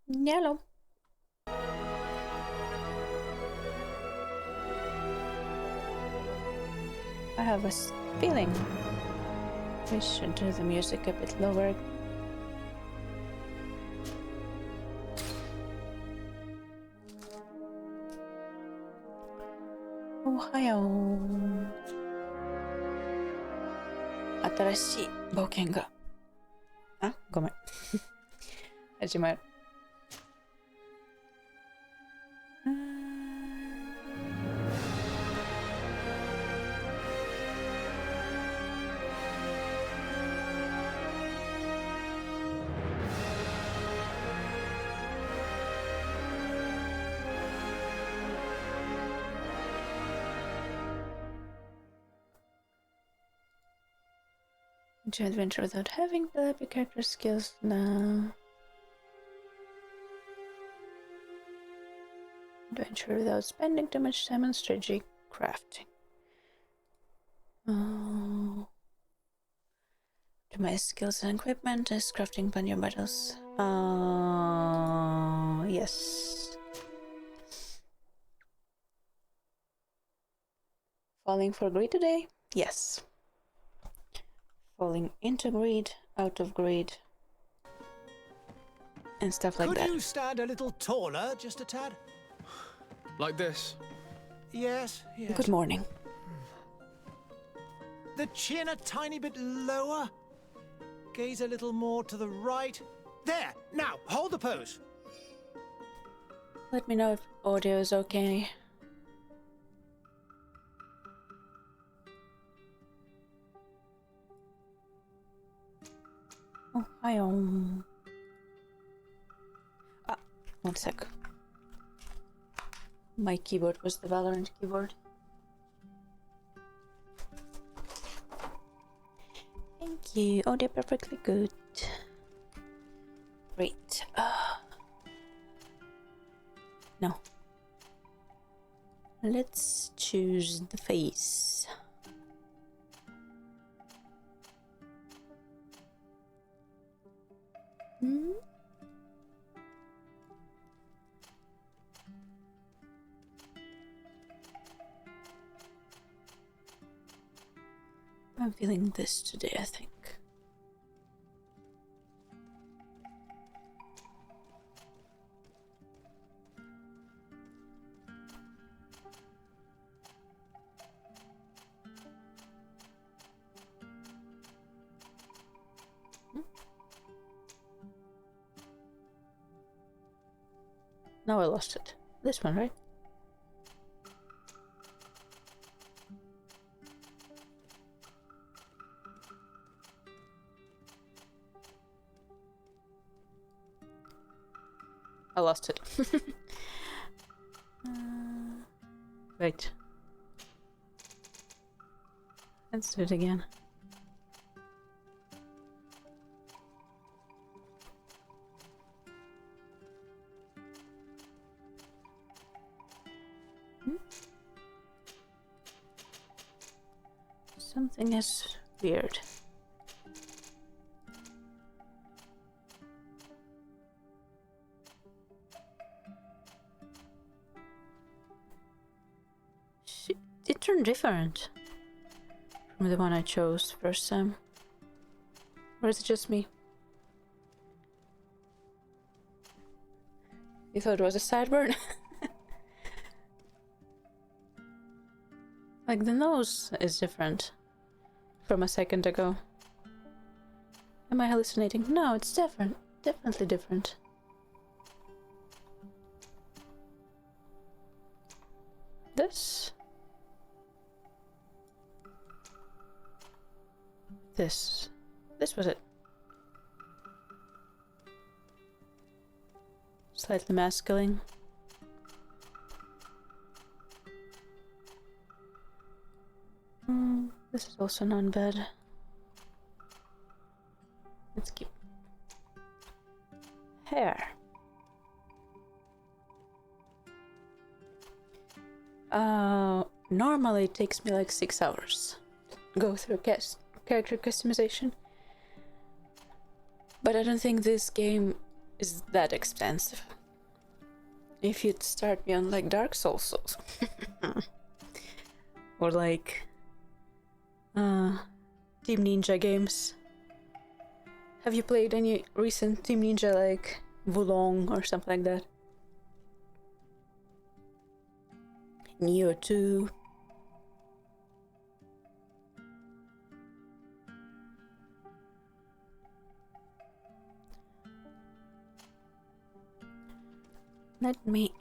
Yellow. I have a feeling we should do the music a bit lower. Ohayo. 新しい冒険がごめん始まる。To adventure without having the epic character skills now. Adventure without spending too much time on strategy crafting. To my skills and equipment is crafting for new battles. Yes. Falling for greed today? Yes. Falling into greed, out of greed, and stuff like that. Could you stand a little taller, just a tad? Like this? Yes, yes. Good morning. The chin a tiny bit lower. Gaze a little more to the right. There! Now, hold the pose. Let me know if audio is okay. Oh, hi. One sec. My keyboard was the Valorant keyboard. Thank you. Audio perfectly good. Great. No. Let's choose the face. I'm feeling this today, I think. Now I lost it. This one, right? I lost it. Wait. Let's do it again. Something is weird. It turned different from the one I chose first time. Or is it just me? You thought it was a sideburn? Like the nose is different from a second ago. Am I hallucinating? No, it's different. Definitely different. This was it. Slightly masculine. This is also not bad. Let's keep hair. Normally it takes me like 6 hours to go through character customization, but I don't think this game is that expensive. If you'd start me on like Dark Souls or like Team Ninja games. Have you played any recent Team Ninja like Wulong or something like that? Neo 2. Let me...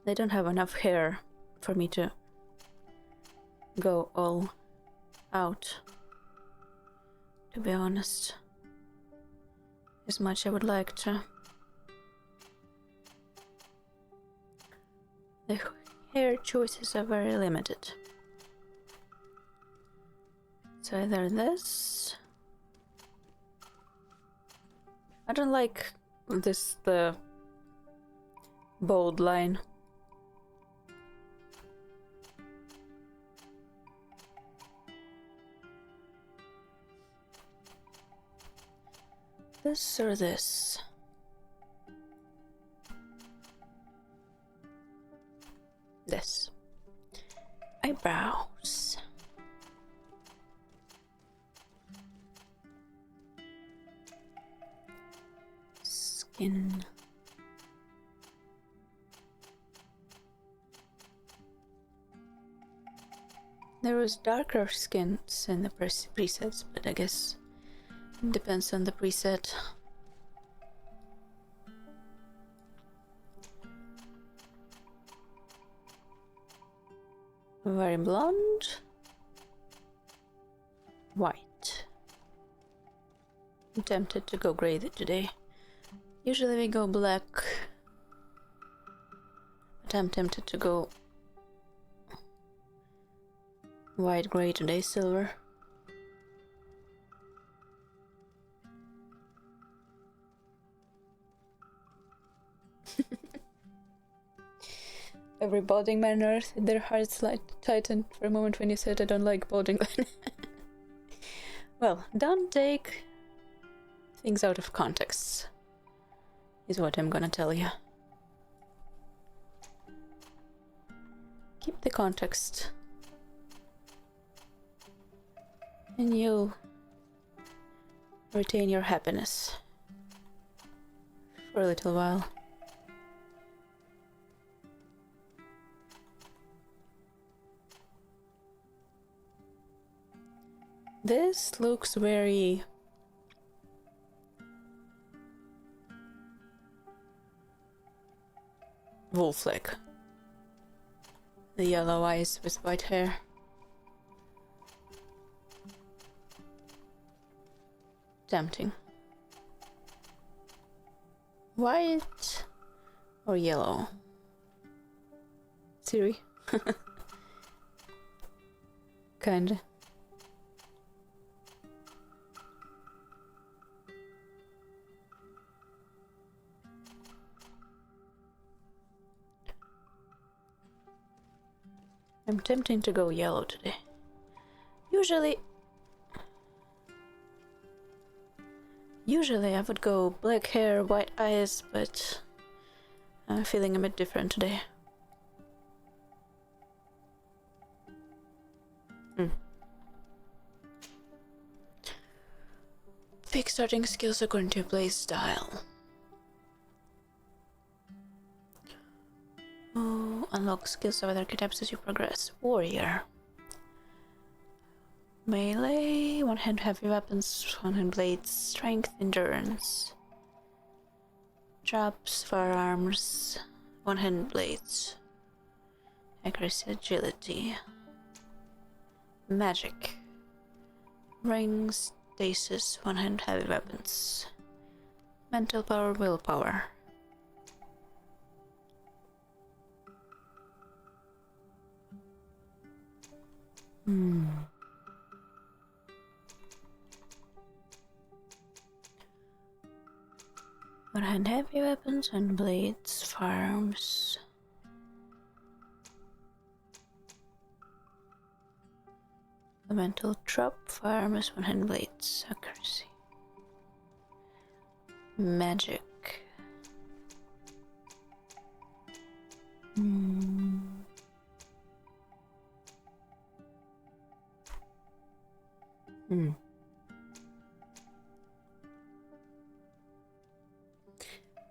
They don't have enough hair for me to go all out, to be honest. As much I would like to. The hair choices are very limited. It's either this... I don't like this, the bold line. This or this? This. Eyebrows. Skin. There was darker skins in the presets, but I guess it depends on the preset. Very blonde. White. I'm tempted to go grey today. Usually we go black, but I'm tempted to go white, grey today, silver. Every balding man on earth, their hearts tightened for a moment when you said I don't like balding men. Well, don't take things out of context, is what I'm gonna tell you. Keep the context, and you'll retain your happiness for a little while. This looks very wolf-like. The yellow eyes with white hair. Tempting. White or yellow? Siri? Kinda. I'm tempting to go yellow today. Usually I would go black hair, white eyes, but I'm feeling a bit different today. Pick starting skills according to play style. Oh, unlock skills of other archetypes as you progress. Warrior. Melee, one hand heavy weapons, one hand blades, strength, endurance. Traps, firearms, one hand blades. Accuracy, agility. Magic. Rings, stasis, one hand heavy weapons. Mental power, willpower. One hand heavy weapons and blades, firearms. The mental trap, firearms, one hand blades, accuracy. Magic. I'm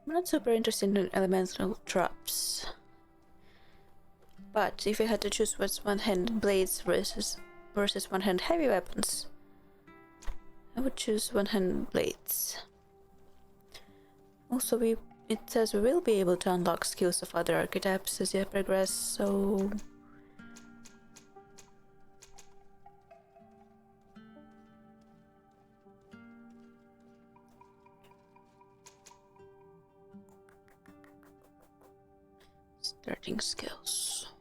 not super interested in elemental traps. But if I had to choose what's one-handed blades versus one-handed heavy weapons, I would choose one-handed blades. Also, it says we will be able to unlock skills of other archetypes as you progress, so... Starting skills.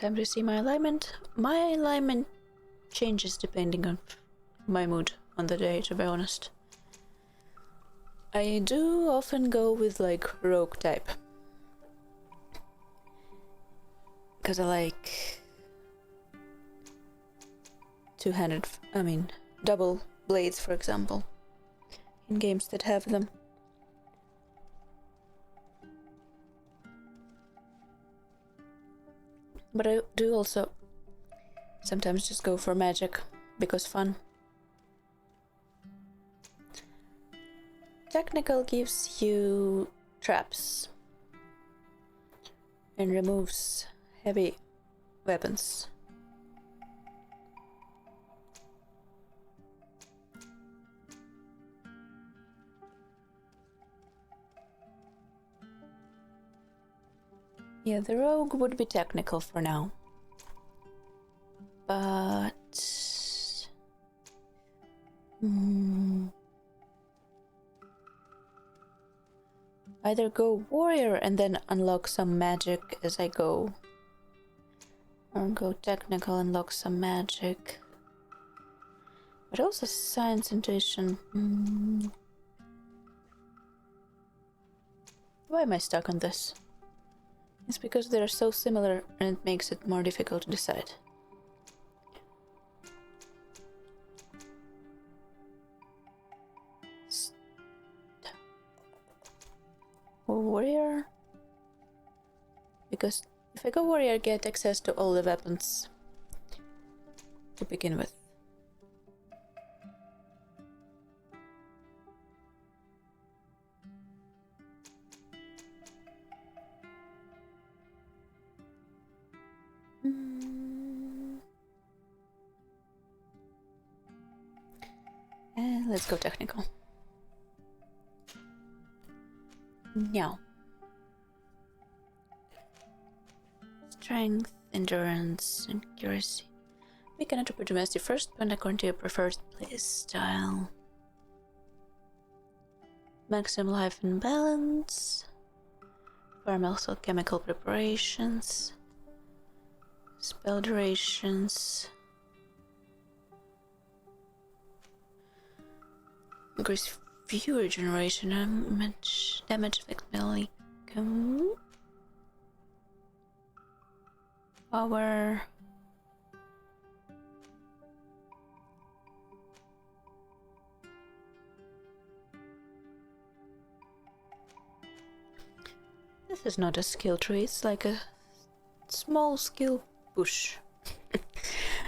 Time to see my alignment. My alignment changes depending on my mood on the day, to be honest. I do often go with like rogue type. Because I like two-handed, double blades, for example, in games that have them. But I do also sometimes just go for magic, because fun. Technical gives you traps and removes heavy weapons. Yeah, the rogue would be technical for now. But... either go warrior and then unlock some magic as I go. Or go technical and unlock some magic. But also science intuition. Why am I stuck on this? It's because they're so similar and it makes it more difficult to decide. Warrior? Because if I go warrior, I get access to all the weapons to begin with. And let's go technical. Now. Strength, endurance, and accuracy. We can interpret domestic first, but according to your preferred play style. Maximum life and balance. Environmental chemical preparations. Spell durations. Increase view regeneration, damage effect melee. Power. This is not a skill tree, it's like a small skill bush.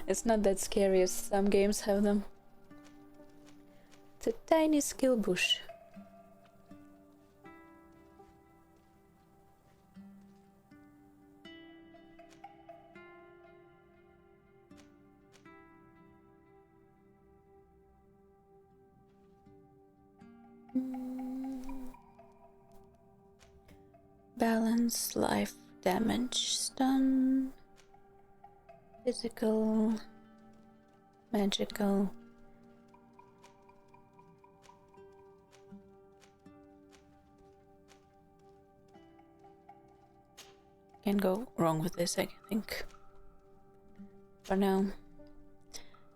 It's not that scary as some games have them. It's a tiny skill bush. Balance, life, damage, stun, physical, magical. Can't go wrong with this, I think. For now.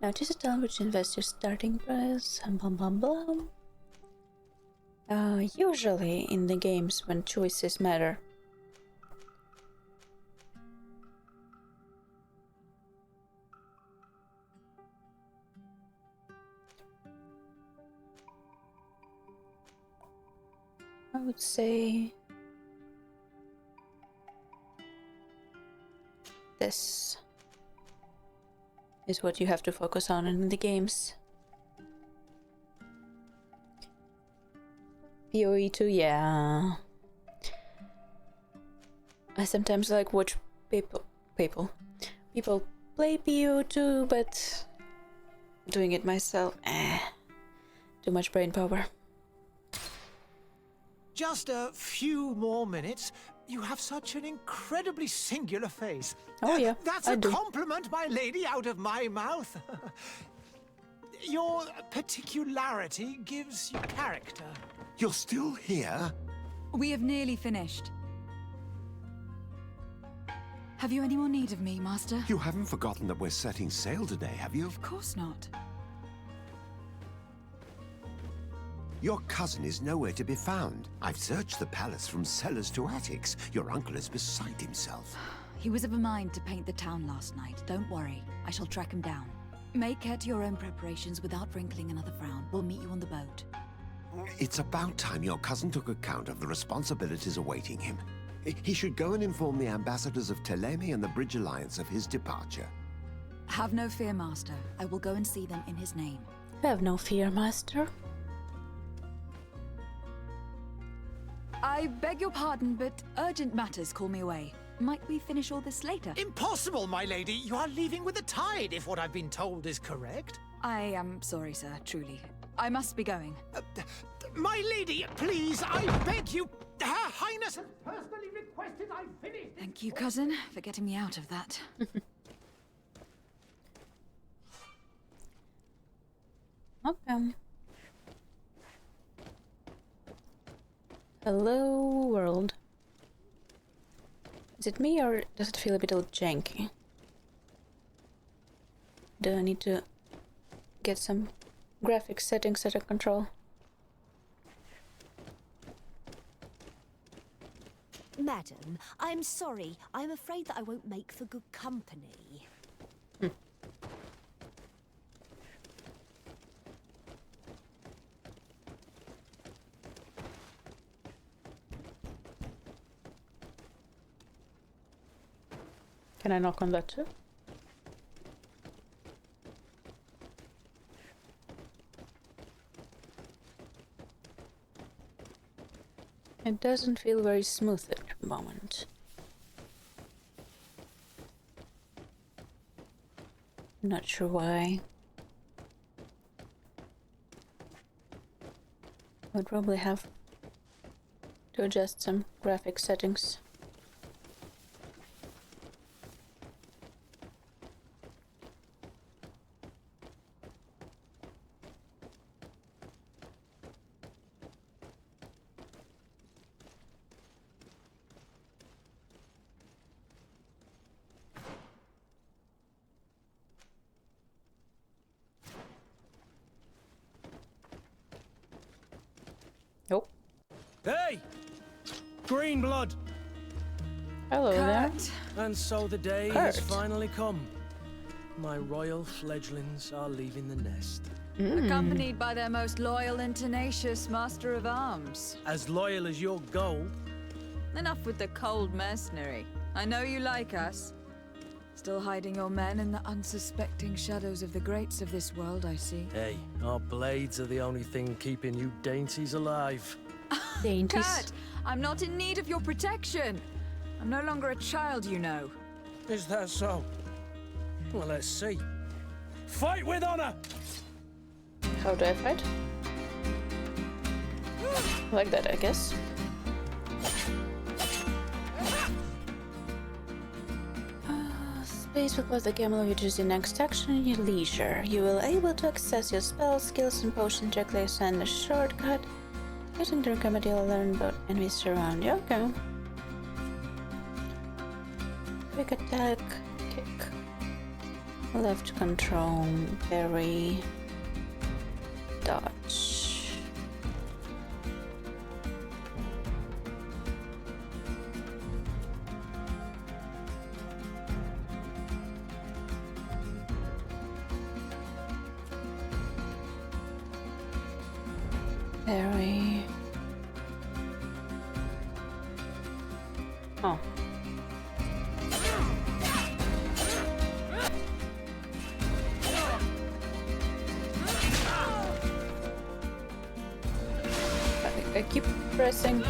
Now choose a talent which invests your starting price and blah blah blah. Usually in the games when choices matter, I would say this is what you have to focus on in the games. PoE2, yeah. I sometimes like watch people play PoE2, but doing it myself, too much brain power. Just a few more minutes. You have such an incredibly singular face. Oh yeah, That's I a do. compliment, my lady, out of my mouth. Your particularity gives you character. You're still here? We have nearly finished. Have you any more need of me, Master? You haven't forgotten that we're setting sail today, have you? Of course not. Your cousin is nowhere to be found. I've searched the palace from cellars to attics. Your uncle is beside himself. He was of a mind to paint the town last night. Don't worry. I shall track him down. Make care to your own preparations without wrinkling another frown. We'll meet you on the boat. It's about time your cousin took account of the responsibilities awaiting him. He should go and inform the ambassadors of Telemi and the Bridge Alliance of his departure. Have no fear, Master. I will go and see them in his name. Have no fear, Master. I beg your pardon, but urgent matters call me away. Might we finish all this later? Impossible, my lady. You are leaving with the tide, if what I've been told is correct. I am sorry, sir, truly. I must be going. My lady, please, I beg you. Her Highness has personally requested I finish. Thank you, cousin, for getting me out of that. Okay. Hello, world. Is it me or does it feel a bit janky? Do I need to get some graphic settings under control? Madam, I'm sorry. I'm afraid that I won't make for good company. Can I knock on that too? It doesn't feel very smooth at the moment. Not sure why. I'd probably have to adjust some graphic settings. Nope. Hey! Green blood! Hello there. And so the day has finally come. My royal fledglings are leaving the nest. Accompanied by their most loyal and tenacious master of arms. As loyal as your gold. Enough with the cold mercenary. I know you like us. Still hiding your men in the unsuspecting shadows of the greats of this world, I see. Hey, our blades are the only thing keeping you dainties alive. Dainties. Kurt, I'm not in need of your protection. I'm no longer a child, you know. Is that so? Well, let's see. Fight with honor! How do I fight? Like that, I guess. Space will pause the game while you choose the next action in your leisure. You will be able to access your spells, skills, and potions directly and a shortcut. Using the remedy, you'll learn about enemies around you. Okay. Quick attack, kick. Left control, parry, dodge. Parry. Oh. I keep pressing.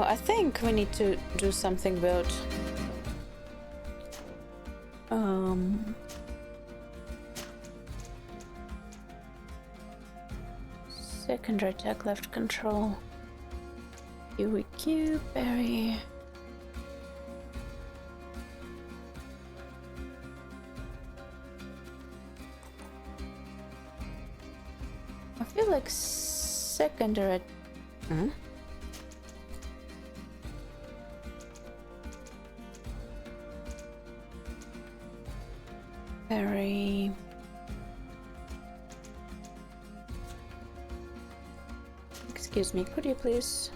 I think we need to do something about secondary attack, left control, QEQ, berry. I feel like secondary. Very. Excuse me, could you please?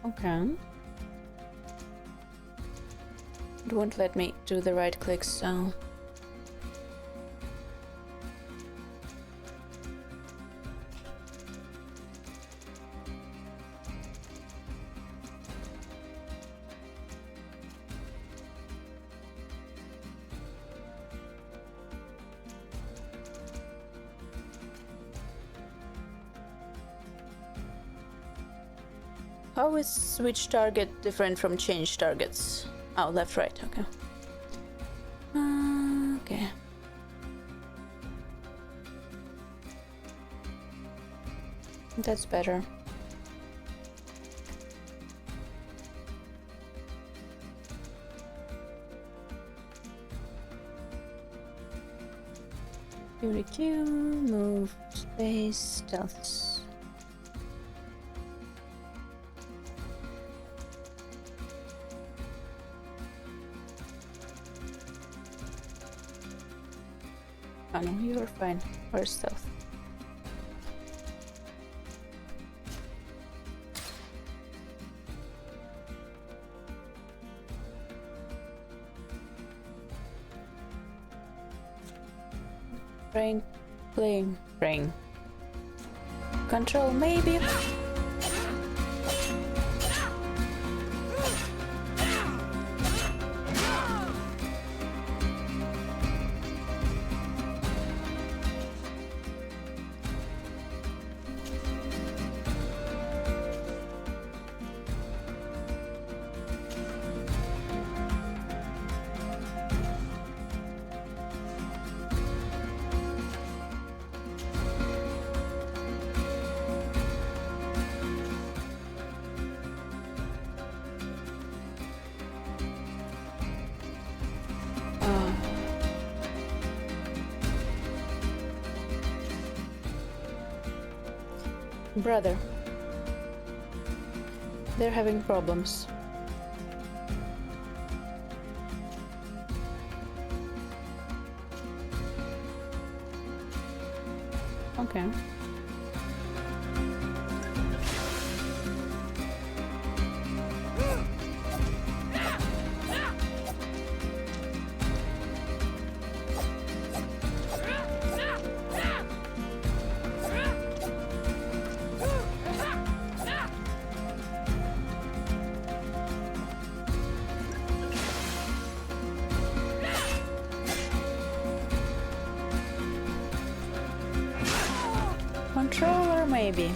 Okay. It won't let me do the right click, so... How is switch target different from change targets? Oh, left, right, okay. Okay. That's better. QQ, move, space, stealth. Oh no, you're fine. Where's stealth? Brain, playing, brain. Control, maybe. Brother, they're having problems. Okay. Controller, maybe.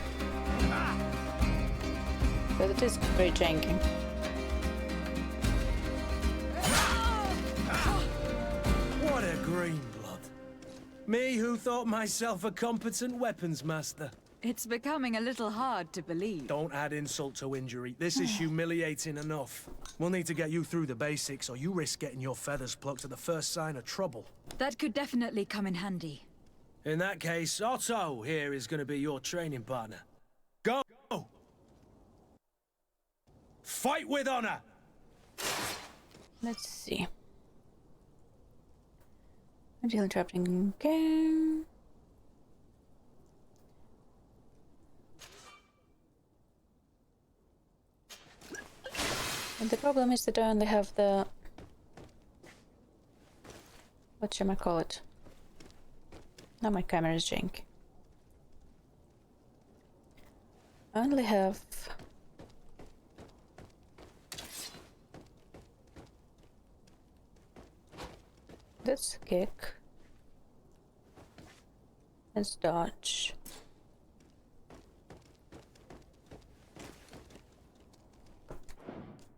But it is very janky. What a green blood. Me who thought myself a competent weapons master. It's becoming a little hard to believe. Don't add insult to injury. This is humiliating enough. We'll need to get you through the basics, or you risk getting your feathers plucked at the first sign of trouble. That could definitely come in handy. In that case, Otto here is going to be your training partner. Go! Fight with honor! Let's see. Until interrupting game. And the problem is that I only have the... what shall I call it? Now my camera is jank. I only have... this kick. Let's dodge.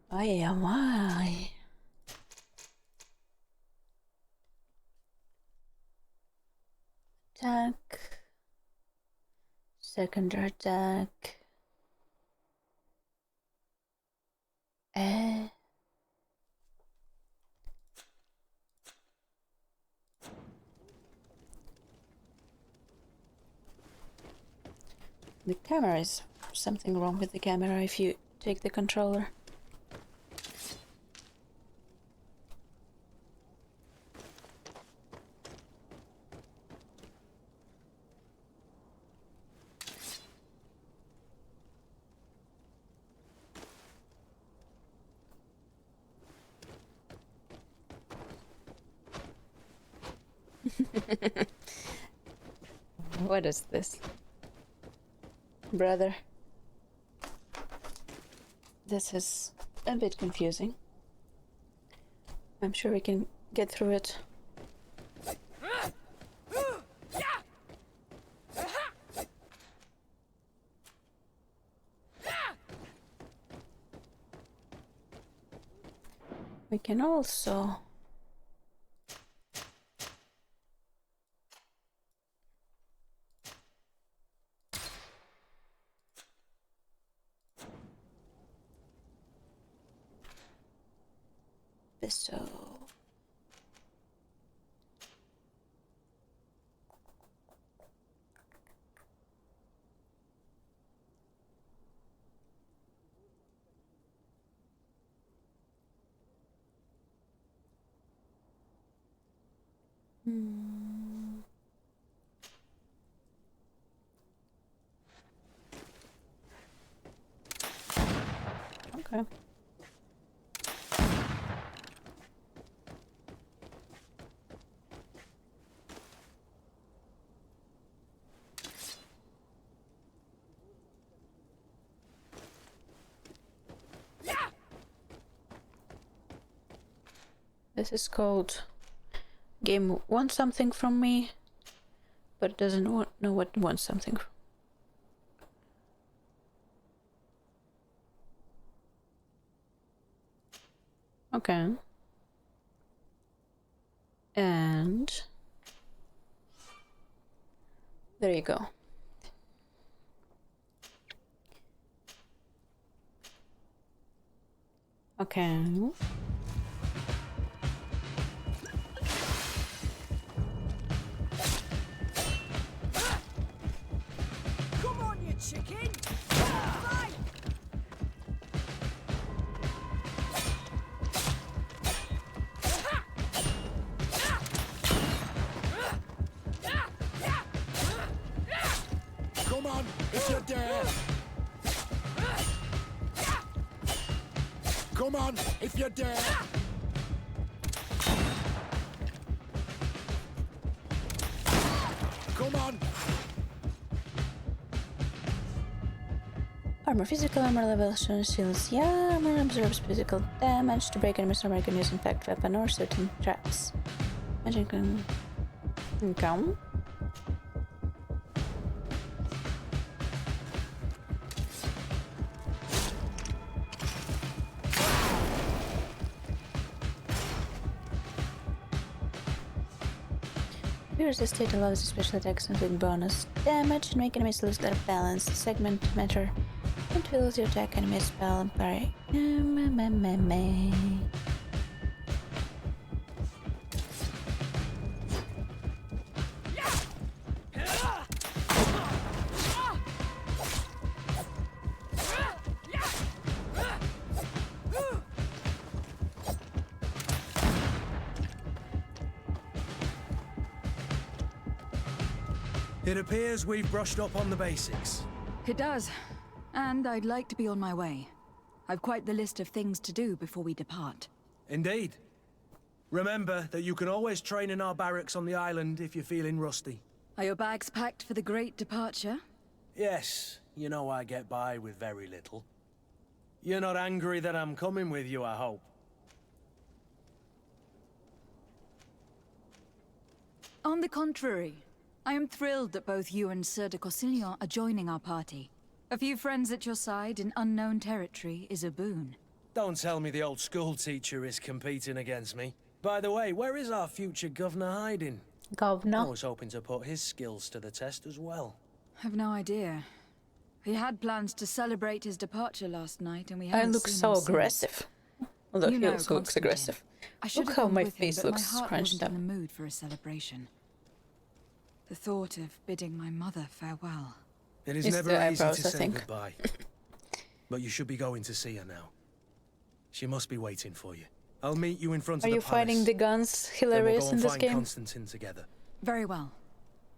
Why? Attack. Second attack. The camera is something wrong with the camera if you take the controller. What is this? Brother. This is a bit confusing. I'm sure we can get through it. We can also so okay. This is called game wants something from me, but doesn't know what wants something from. Okay. And there you go. Okay. Chicken! Come on, if you dare! Come on, if you dare! Come on! Armor, physical armor level shields. Yeah, armor absorbs physical damage. To break enemies armor, can use impact weapon or certain traps. Magic can come. This state allows special attacks with bonus damage and make enemies lose their balance. Segment matter. It fills your attack enemy spell and parry. It appears we've brushed up on the basics. It does. And I'd like to be on my way. I've quite the list of things to do before we depart. Indeed. Remember that you can always train in our barracks on the island if you're feeling rusty. Are your bags packed for the great departure? Yes, you know I get by with very little. You're not angry that I'm coming with you, I hope. On the contrary, I am thrilled that both you and Sir de Cossillon are joining our party. A few friends at your side in unknown territory is a boon. Don't tell me the old school teacher is competing against me. By the way, where is our future governor hiding? Governor? I was hoping to put his skills to the test as well. I've no idea. He had plans to celebrate his departure last night, and we haven't I look seen so him since. aggressive. Although You he know also looks Constantine. aggressive. I should Look have how gone my with him, face but looks my heart scrunched wasn't up. in the mood for a celebration. The thought of bidding my mother farewell. It is It's never the easy eyebrows, to I say think. goodbye. But you should be going to see her now. She must be waiting for you. I'll meet you in front Are of the you finding palace. the guns Then we'll hilarious go in and this find game? Constantine together. Very well.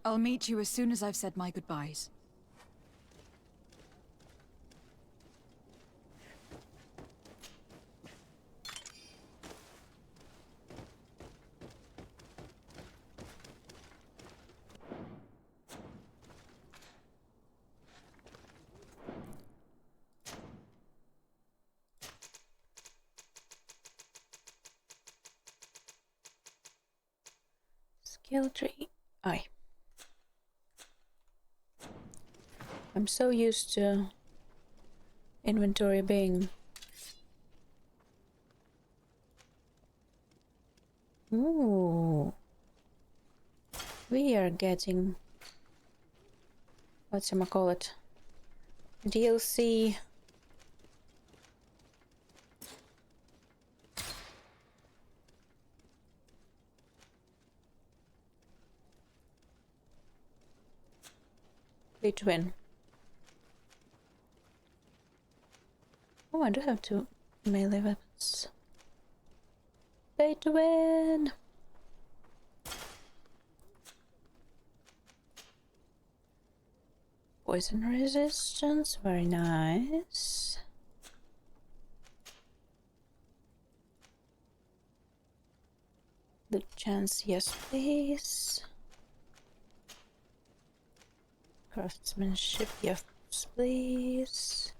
I'll meet you as soon as I've said my goodbyes. Skill tree. I'm so used to inventory being... Ooh. We are getting... whatchamacallit? DLC. Pay to win. Oh, I do have two melee weapons. Pay to win! Poison resistance, very nice. The chance, yes please. Craftsmanship, yes please.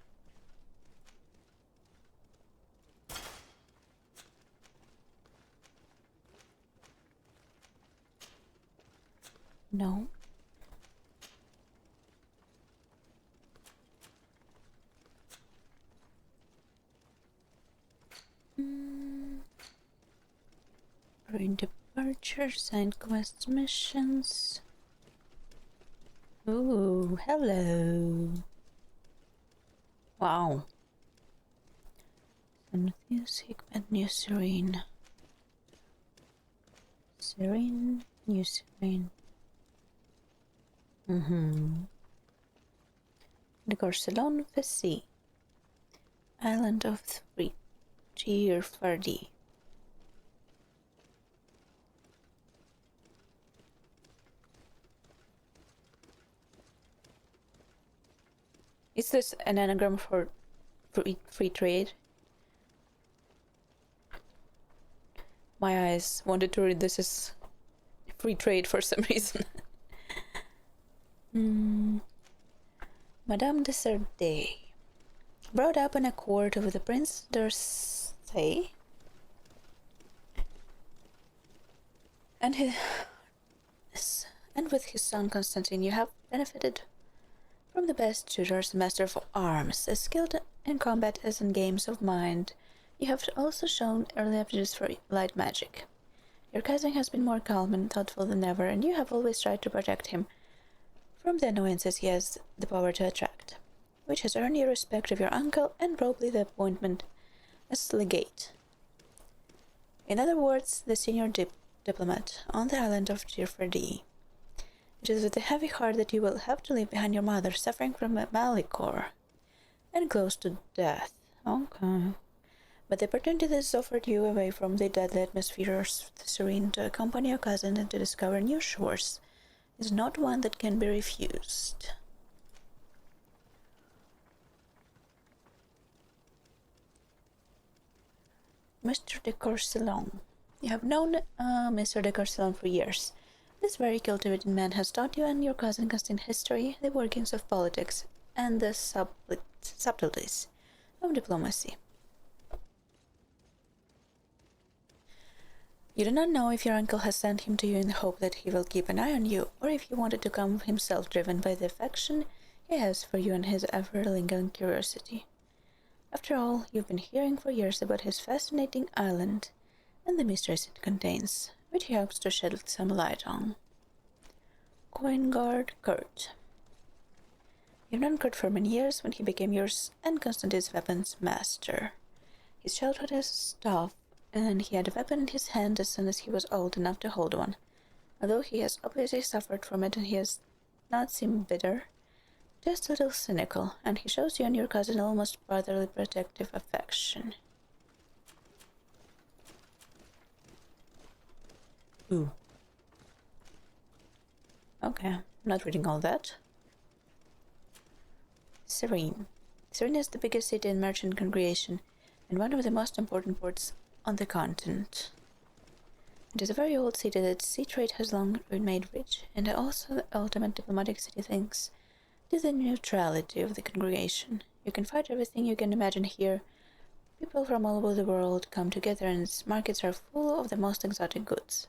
No. Green departure, signed quest missions. Ooh, hello. Wow. Music and new serene. Serene, new serene. The Corsalon of the Sea. Island of Three. Tier 30. Is this an anagram for free trade? My eyes wanted to read this as free trade for some reason. Madame de Serde, brought up in a court of the Prince d'Orsay and with his son Constantine, you have benefited from the best tutors, master of arms, as skilled in combat as in games of mind. You have also shown early aptitudes for light magic. Your cousin has been more calm and thoughtful than ever, and you have always tried to protect him from the annoyances he has the power to attract, which has earned you respect of your uncle and probably the appointment as legate. In other words, the senior diplomat on the island of Tirferde. It is with a heavy heart that you will have to leave behind your mother, suffering from a malicor and close to death. Okay. But the opportunity that is offered you away from the deadly atmosphere of the serene to accompany your cousin and to discover new shores is not one that can be refused. Mr. de Courcellon. You have known Mr. de Courcellon for years. This very cultivated man has taught you and your cousin Costin history, the workings of politics, and the subtleties of diplomacy. You do not know if your uncle has sent him to you in the hope that he will keep an eye on you, or if he wanted to come himself, driven by the affection he has for you and his ever-lingering curiosity. After all, you've been hearing for years about his fascinating island and the mysteries it contains, which he hopes to shed some light on. Coin Guard Kurt. You've known Kurt for many years when he became yours and Constantine's weapons master. His childhood as staff, and he had a weapon in his hand as soon as he was old enough to hold one. Although he has obviously suffered from it and he has not seemed bitter, just a little cynical, and he shows you and your cousin almost brotherly protective affection. Ooh. Okay, I'm not reading all that. Serene. Serene is the biggest city and merchant congregation, and one of the most important ports on the continent. It is a very old city that sea trade has long been made rich, and also the ultimate diplomatic city thanks to the neutrality of the congregation. You can find everything you can imagine here. People from all over the world come together and its markets are full of the most exotic goods.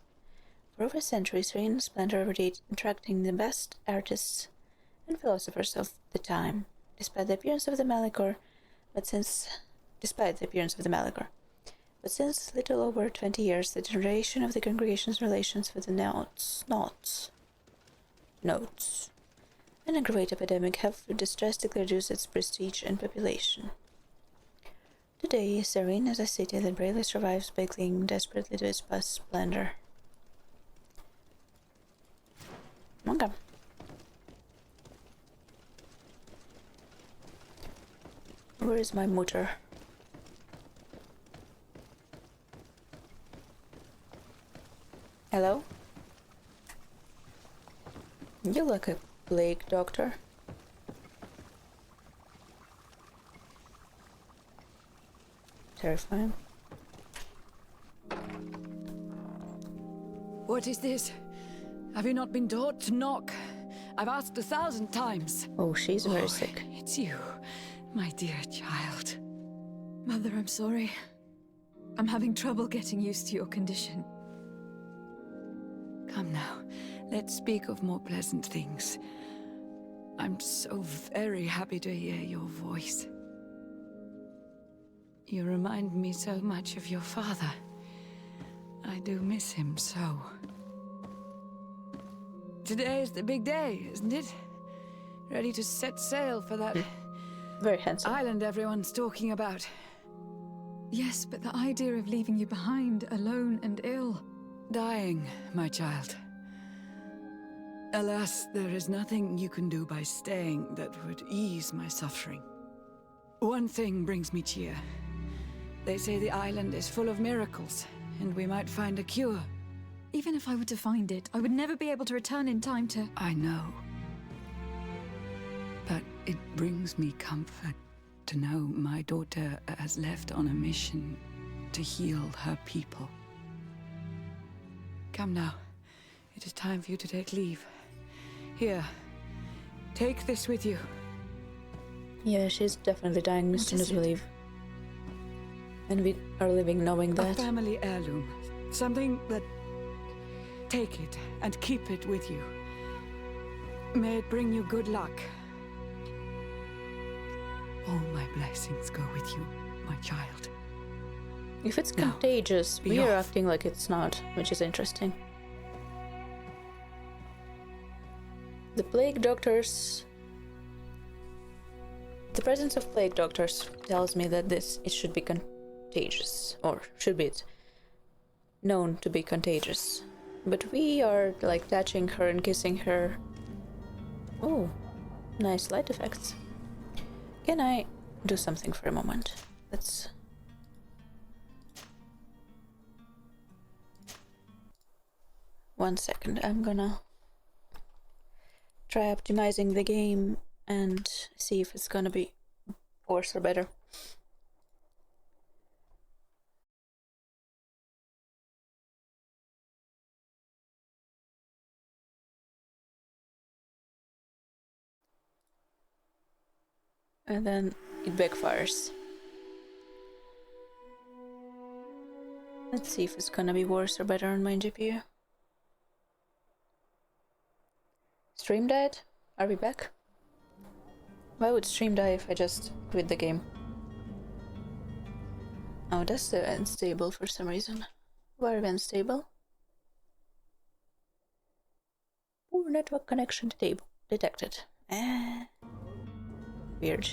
For over centuries, Serene splendor attracting the best artists and philosophers of the time, despite the appearance of the Malachor, but since little over 20 years, the duration of the congregation's relations with the Notes, and a great epidemic have drastically reduced its prestige and population. Today, Serene is a city that bravely survives by clinging desperately to its past splendor. Okay. Where is my motor? Hello? You look a plague doctor. Terrifying. What is this? Have you not been taught to knock? I've asked 1,000 times. Oh, she's very sick. It's you, my dear child. Mother, I'm sorry. I'm having trouble getting used to your condition. Come now, let's speak of more pleasant things. I'm so very happy to hear your voice. You remind me so much of your father. I do miss him so. Today is the big day, isn't it? Ready to set sail for that Very handsome island everyone's talking about. Yes, but the idea of leaving you behind, alone and ill. Dying, my child. Alas, there is nothing you can do by staying that would ease my suffering. One thing brings me cheer. They say the island is full of miracles, and we might find a cure. Even if I were to find it, I would never be able to return in time to... I know. But it brings me comfort to know my daughter has left on a mission to heal her people. Come now. It is time for you to take leave. Here, take this with you. Yeah, she's definitely dying as soon as we leave. And we are living knowing that. A family heirloom. Something that... Take it and keep it with you. May it bring you good luck. All my blessings go with you, my child. If it's Now, contagious, be we are off. acting like it's not, which is interesting. The plague doctors... The presence of plague doctors tells me that it should be contagious, or should be known to be contagious. But we are like touching her and kissing her. Oh, nice light effects. Can I do something for a moment? Let's... One second, I'm gonna try optimizing the game and see if it's gonna be worse or better. And then it backfires. Let's see if it's gonna be worse or better on my GPU. Stream died? Are we back? Why would stream die if I just quit the game? Oh, that's unstable for some reason. Very unstable. Poor network connection detected. Weird.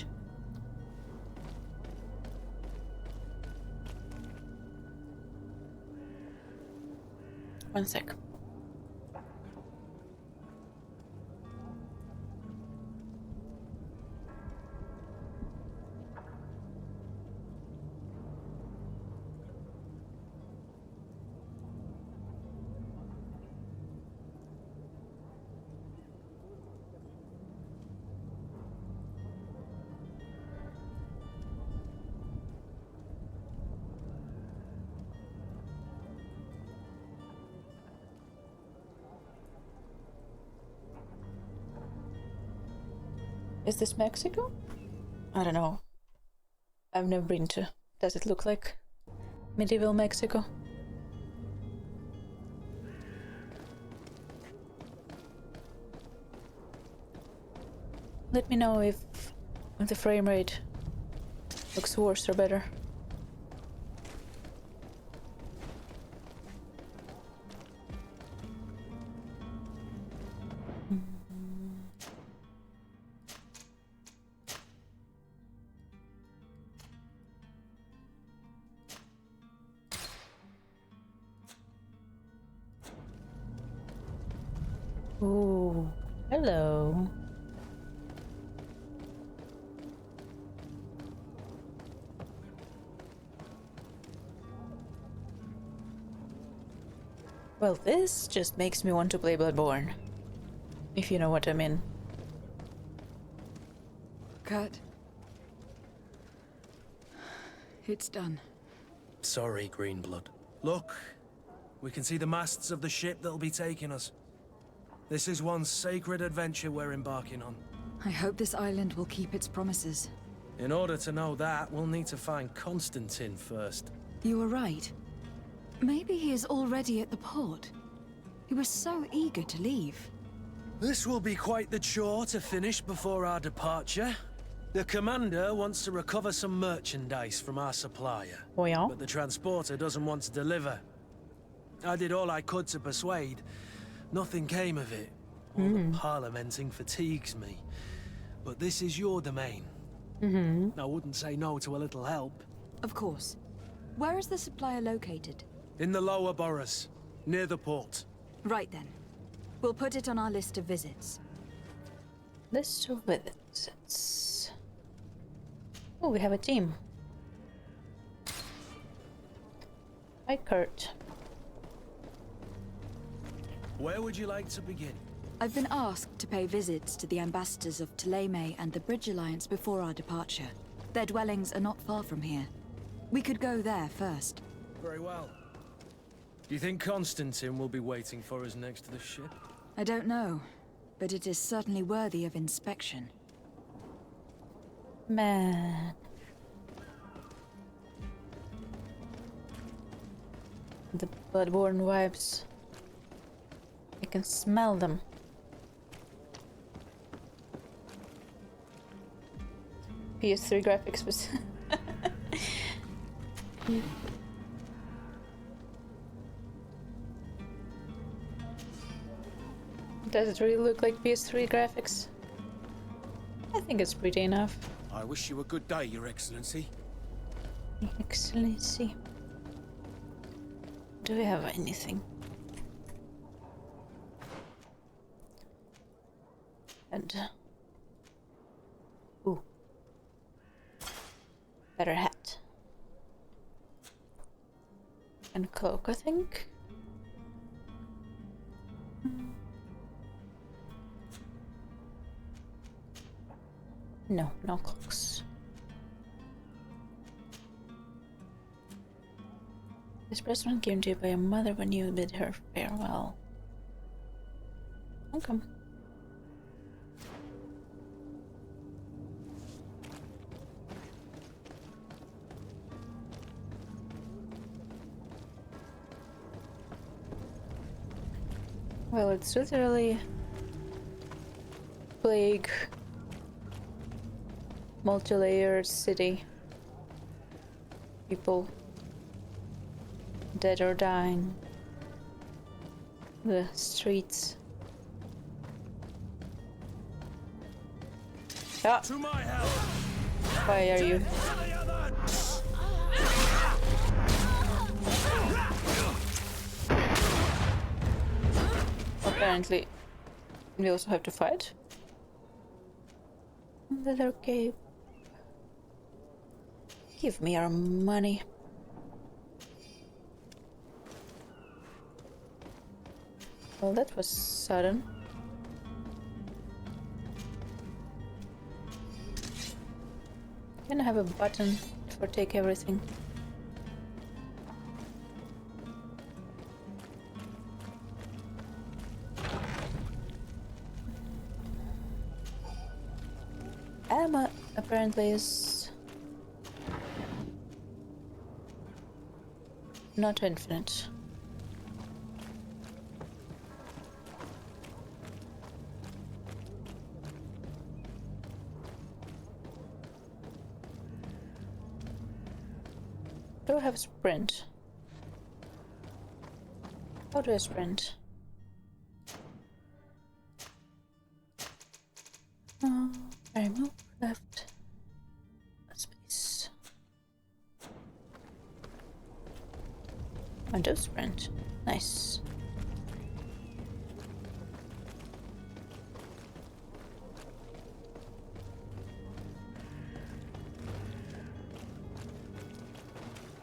One sec. Is this Mexico? I don't know. I've never been to. Does it look like medieval Mexico? Let me know if the frame rate looks worse or better. Ooh, hello. Well, this just makes me want to play Bloodborne, if you know what I mean. Kurt. It's done. Sorry, Greenblood. Look, we can see the masts of the ship that'll be taking us. This is one sacred adventure we're embarking on. I hope this island will keep its promises. In order to know that, we'll need to find Constantine first. You were right. Maybe he is already at the port. He was so eager to leave. This will be quite the chore to finish before our departure. The commander wants to recover some merchandise from our supplier. Oh yeah? But the transporter doesn't want to deliver. I did all I could to persuade. Nothing came of it. All the parliamenting fatigues me. But this is your domain. I wouldn't say no to a little help. Of course. Where is the supplier located? In the lower boroughs, near the port. Right then. We'll put it on our list of visits. List of visits. Oh, we have a team. Hi, Kurt. Where would you like to begin? I've been asked to pay visits to the ambassadors of Ptolemy and the Bridge Alliance before our departure. Their dwellings are not far from here. We could go there first. Very well. Do you think Constantine will be waiting for us next to the ship? I don't know, but it is certainly worthy of inspection. Man. The Bloodborne vibes. I can smell them. PS3 graphics was... Does it really look like PS3 graphics? I think it's pretty enough. I wish you a good day, Your Excellency. Excellency. Do we have anything? And ooh, better hat and cloak, I think. No, no clocks. This present given to you by your mother when you bid her farewell. Okay. Well, it's literally plague, multi-layered city. People dead or dying. The streets. Ah! To my help! Why are you? Apparently, we also have to fight. Leather cape. Give me your money. Well, that was sudden. Can I have a button for take everything? Ammo apparently is not infinite. Do I have sprint? How do I sprint? I move left space. I do sprint. Nice.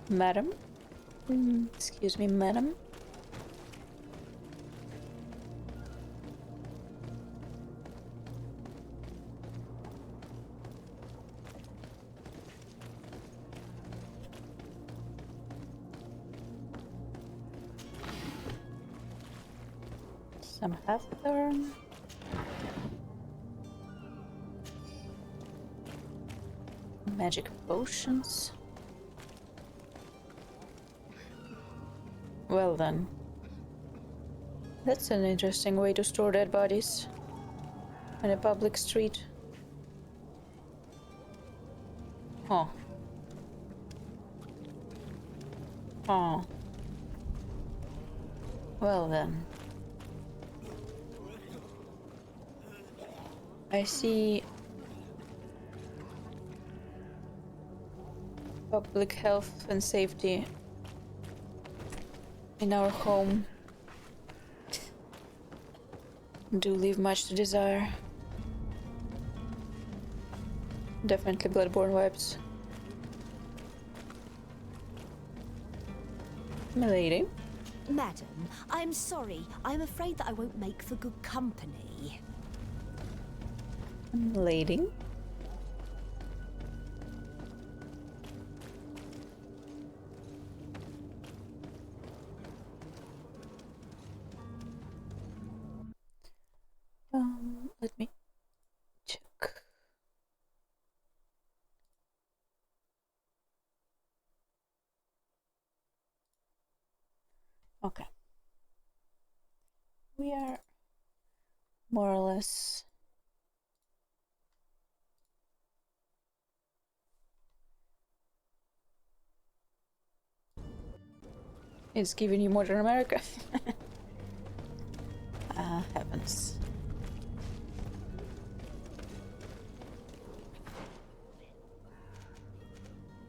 Madam? Excuse me, madam? Some hawthorn. Magic potions. Well then. That's an interesting way to store dead bodies. On a public street. Huh. Huh. Well then. I see public health and safety in our home do leave much to desire. Definitely bloodborne vibes. Milady? Madam, I'm sorry. I'm afraid that I won't make for good company. Lady? Let me check. Okay. We are more or less it's giving you modern America. Heavens.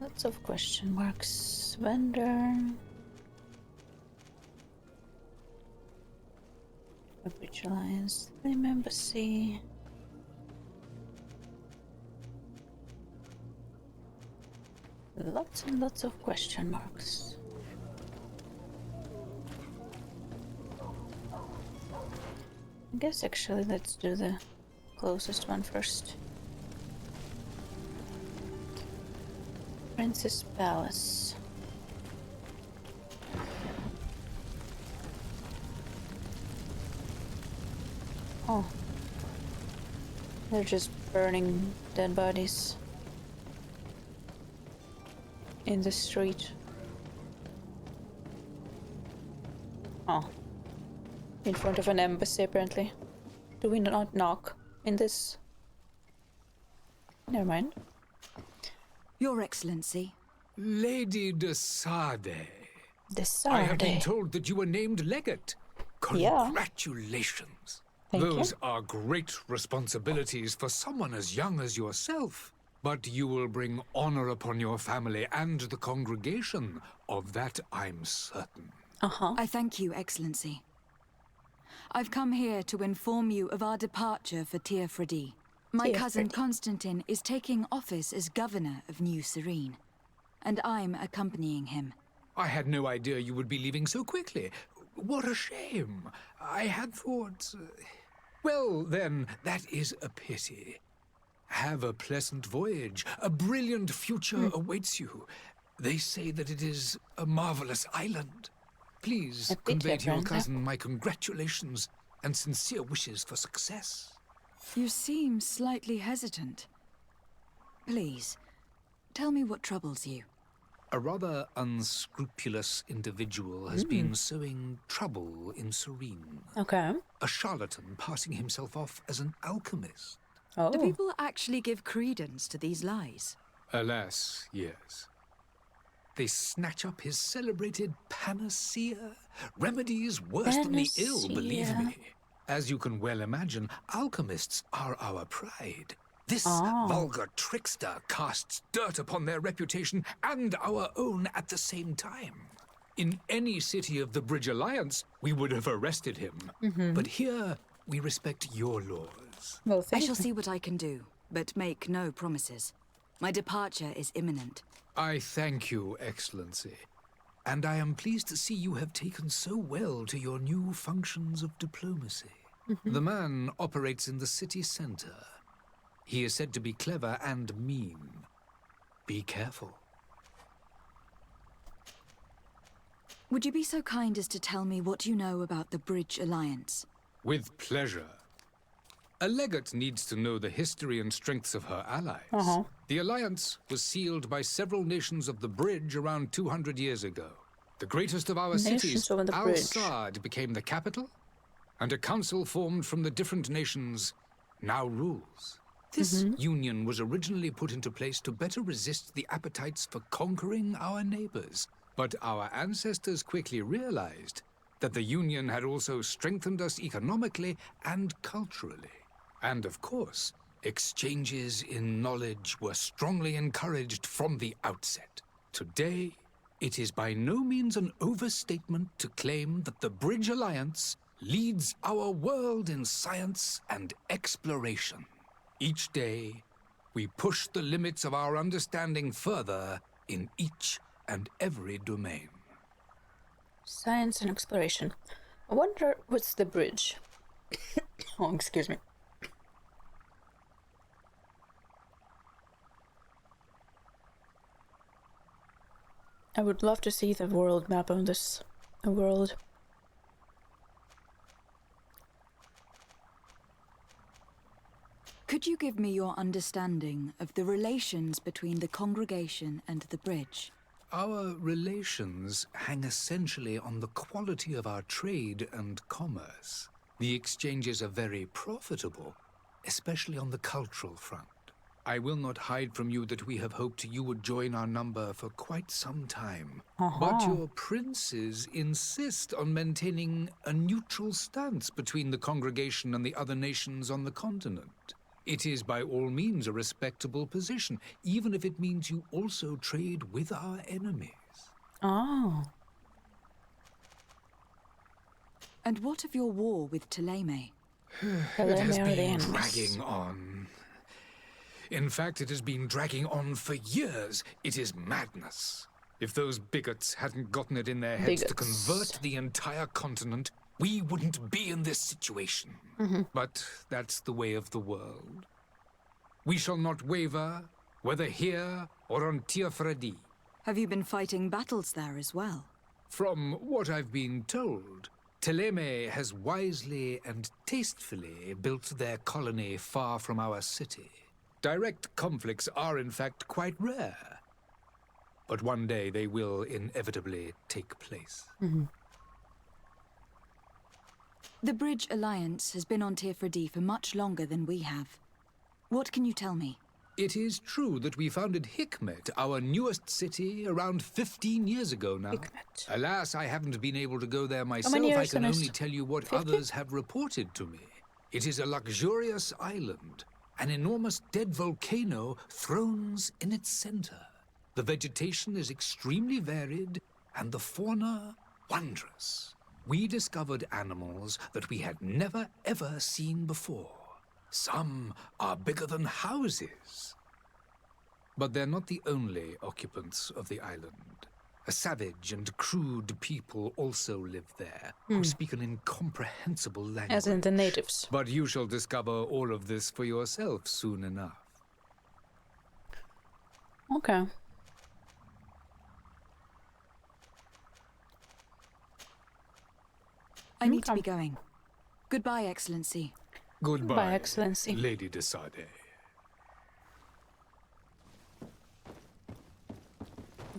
Lots of question marks. Vendor. A Bridge Alliance. Flame Embassy. Lots and lots of question marks. I guess actually let's do the closest one first. Princess Palace. Oh. They're just burning dead bodies in the street. Oh. In front of an embassy, apparently. Do we not knock in this? Never mind. Your Excellency. Lady de Sade. De Sade. I have been told that you were named legate. Yeah. Congratulations. Thank Those you. are great responsibilities for someone as young as yourself. But you will bring honor upon your family and the congregation. Of that I'm certain. I thank you, Excellency. I've come here to inform you of our departure for Teofredi. My cousin Constantine is taking office as governor of New Serene, and I'm accompanying him. I had no idea you would be leaving so quickly. What a shame. I had thought... Well, then, that is a pity. Have a pleasant voyage. A brilliant future awaits you. They say that it is a marvelous island. Please convey to your cousin my congratulations and sincere wishes for success. You seem slightly hesitant. Please, tell me what troubles you. A rather unscrupulous individual has been sowing trouble in Serene. Okay. A charlatan passing himself off as an alchemist. Oh. Do people actually give credence to these lies? Alas, yes. They snatch up his celebrated panacea, remedies worse than the ill, believe me. As you can well imagine, alchemists are our pride. This vulgar trickster casts dirt upon their reputation and our own at the same time. In any city of the Bridge Alliance, we would have arrested him. But here, we respect your laws. Well, I shall see what I can do, but make no promises. My departure is imminent. I thank you, Excellency. And I am pleased to see you have taken so well to your new functions of diplomacy. The man operates in the city center. He is said to be clever and mean. Be careful. Would you be so kind as to tell me what you know about the Bridge Alliance? With pleasure. A legate needs to know the history and strengths of her allies. The alliance was sealed by several nations of the Bridge around 200 years ago. The greatest of our cities, Al-Sad, became the capital, and a council formed from the different nations now rules. This union was originally put into place to better resist the appetites for conquering our neighbors. But our ancestors quickly realized that the union had also strengthened us economically and culturally. And of course, exchanges in knowledge were strongly encouraged from the outset. Today, it is by no means an overstatement to claim that the Bridge Alliance leads our world in science and exploration. Each day, we push the limits of our understanding further in each and every domain. Science and exploration. I wonder what's the bridge? Oh, excuse me. I would love to see the world map on this world. Could you give me your understanding of the relations between the congregation and the bridge? Our relations hang essentially on the quality of our trade and commerce. The exchanges are very profitable, especially on the cultural front. I will not hide from you that we have hoped you would join our number for quite some time. But your princes insist on maintaining a neutral stance between the congregation and the other nations on the continent. It is by all means a respectable position, even if it means you also trade with our enemies. Oh. And what of your war with Thélème? It has been dragging on. In fact, it has been dragging on for years. It is madness. If those bigots hadn't gotten it in their heads to convert the entire continent, we wouldn't be in this situation. But that's the way of the world. We shall not waver whether here or on Tir Fredi. Have you been fighting battles there as well? From what I've been told, Teleme has wisely and tastefully built their colony far from our city. Direct conflicts are in fact quite rare. But one day they will inevitably take place. The Bridge Alliance has been on Tir Fredi for much longer than we have. What can you tell me? It is true that we founded Hikmet, our newest city, around 15 years ago now. Hikmet. Alas, I haven't been able to go there myself. many I years can on only it? tell you what 50? others have reported to me. It is a luxurious island. An enormous dead volcano thrones in its center. The vegetation is extremely varied, and the fauna wondrous. We discovered animals that we had never ever seen before. Some are bigger than houses. But they're not the only occupants of the island. A savage and crude people also live there, who speak an incomprehensible language. As in the natives. But you shall discover all of this for yourself soon enough. Okay. I need to be going. Goodbye, Excellency. Goodbye, Excellency. Lady de Sade.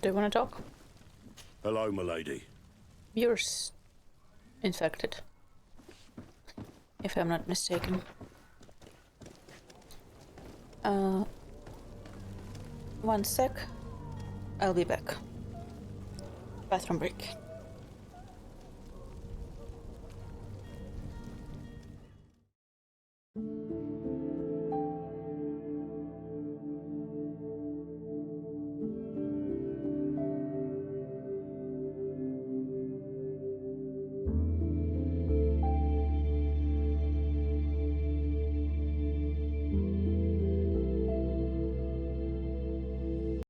Do you want to talk? Hello, milady. You're infected. If I'm not mistaken. One sec. I'll be back. Bathroom break.